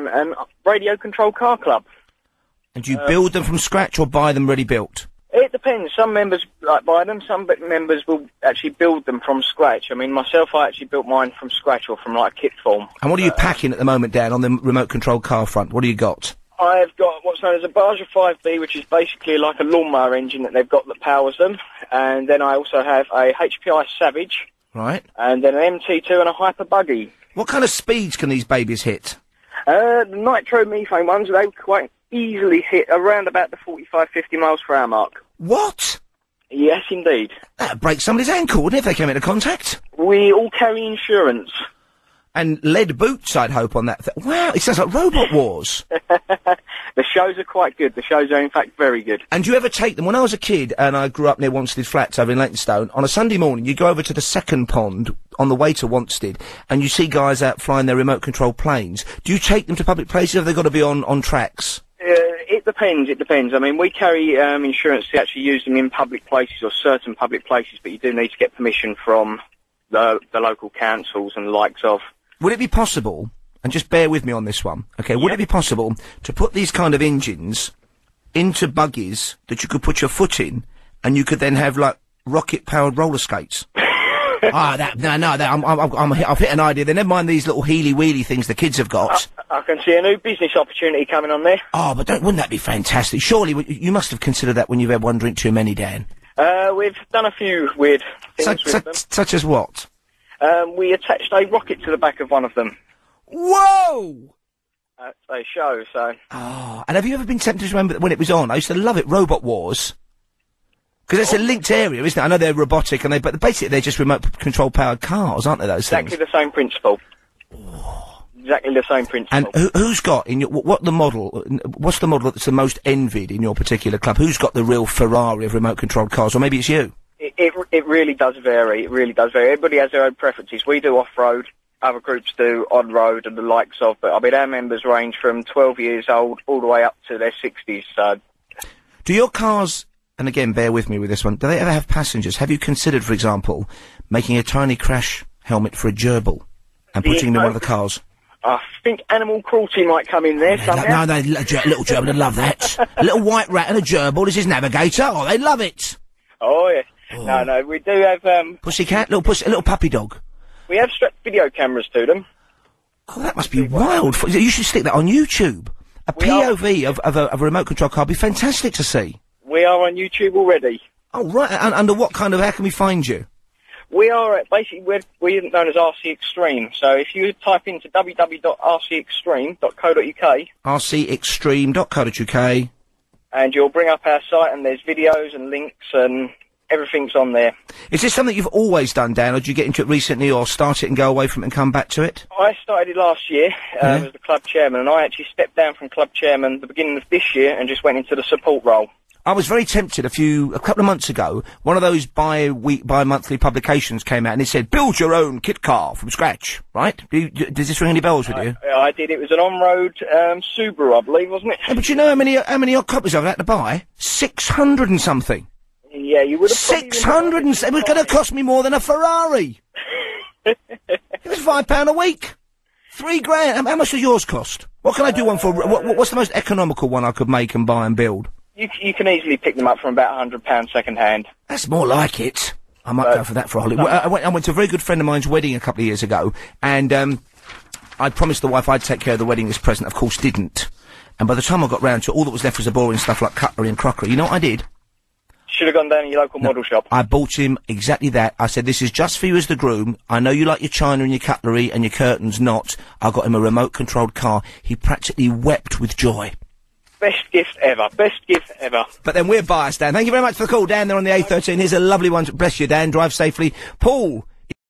And Radio Control Car Club. And do you build them from scratch or buy them ready built? It depends. Some members like buy them, some members will actually build them from scratch. I mean, myself, I actually built mine from scratch or from like a kit form. And what are you packing at the moment, Dan, on the remote control car front? What do you got? I've got what's known as a Baja 5B, which is basically like a lawnmower engine that they've got that powers them. And then I also have a HPI Savage. Right. And then an MT2 and a Hyper Buggy. What kind of speeds can these babies hit? The nitromethane ones, they quite easily hit around about the 45, 50 miles per hour mark. What? Yes, indeed. That'd break somebody's ankle, wouldn't it, if they came into contact? We all carry insurance. And lead boots, I'd hope, on that. Wow, it sounds like Robot Wars. The shows are quite good. The shows are, in fact, very good. And do you ever take them? When I was a kid, and I grew up near Wanstead Flats over in Leytonstone, on a Sunday morning, you go over to the second pond on the way to Wanstead, and you see guys out flying their remote-control planes. Do you take them to public places, or have they got to be on tracks? It depends, it depends. I mean, we carry insurance to actually use them in public places or certain public places, but you do need to get permission from the local councils and the likes of. Would it be possible, and just bear with me on this one, okay, would it be possible to put these kind of engines into buggies that you could put your foot in, and you could then have, like, rocket-powered roller skates? I've hit an idea there. Never mind these little heely-wheely things the kids have got. I can see a new business opportunity coming on there. Oh, but wouldn't that be fantastic? Surely, you must have considered that when you've had one drink too many, Dan. We've done a few weird things with them. Such as what? We attached a rocket to the back of one of them. Whoa! At a show, so. Oh, and have you ever been tempted to remember when it was on? I used to love it, Robot Wars. Because it's a linked area, isn't it? I know they're robotic, but basically they're just remote control powered cars, aren't they? Those things. Exactly the same principle. Oh. Exactly the same principle. And who's got in your what's the model that's the most envied in your particular club? Who's got the real Ferrari of remote controlled cars, or maybe it's you? It really does vary. It really does vary. Everybody has their own preferences. We do off road. Other groups do on road and the likes of. But I mean, our members range from 12 years old all the way up to their 60s. So, do your cars? And again, bear with me with this one. Do they ever have passengers? Have you considered, for example, making a tiny crash helmet for a gerbil and putting them in one of the cars? I think animal cruelty might come in there somehow. No, little gerbil would love that. A little white rat and a gerbil is his navigator. Oh, they love it. Oh, yeah. Oh. No, we do have, Pussycat? A little puppy dog? We have strapped video cameras to them. Oh, that must be wild. You should stick that on YouTube. A POV of a remote control car would be fantastic to see. We are on YouTube already. Oh, right. And under what kind of... How can we find you? We are, basically, we're known as RCExtreme. So if you type into www.rcextreme.co.uk... RCExtreme.co.uk... And you'll bring up our site, and there's videos and links, and everything's on there. Is this something you've always done, Dan, or did you get into it recently, or start it and go away from it and come back to it? I started it last year as the club chairman, and I actually stepped down from club chairman at the beginning of this year and just went into the support role. I was very tempted a couple of months ago. One of those bi-monthly publications came out and it said, build your own kit car from scratch, right? Does this ring any bells with you? I did. It was an on-road, Subaru, I believe, wasn't it? Yeah, but you know how many odd copies I've had to buy? 600 and something. Yeah, you would have 600 and... It was going to cost me more than a Ferrari. It was £5 a week. £3,000. How much does yours cost? What can I do one for? What's the most economical one I could make and buy and build? You can easily pick them up from about £100 second hand. That's more like it. I might go for that for a holiday. I went to a very good friend of mine's wedding a couple of years ago, and I promised the wife I'd take care of the wedding this present. Of course, didn't. And by the time I got round to it, all that was left was the boring stuff like cutlery and crockery. You know what I did? Should have gone down to your local model shop. I bought him exactly that. I said, this is just for you as the groom. I know you like your china and your cutlery and your curtains not. I got him a remote-controlled car. He practically wept with joy. Best gift ever. Best gift ever. But then we're biased, Dan. Thank you very much for the call, Dan. They're on the A13. Here's a lovely one. Bless you, Dan. Drive safely. Paul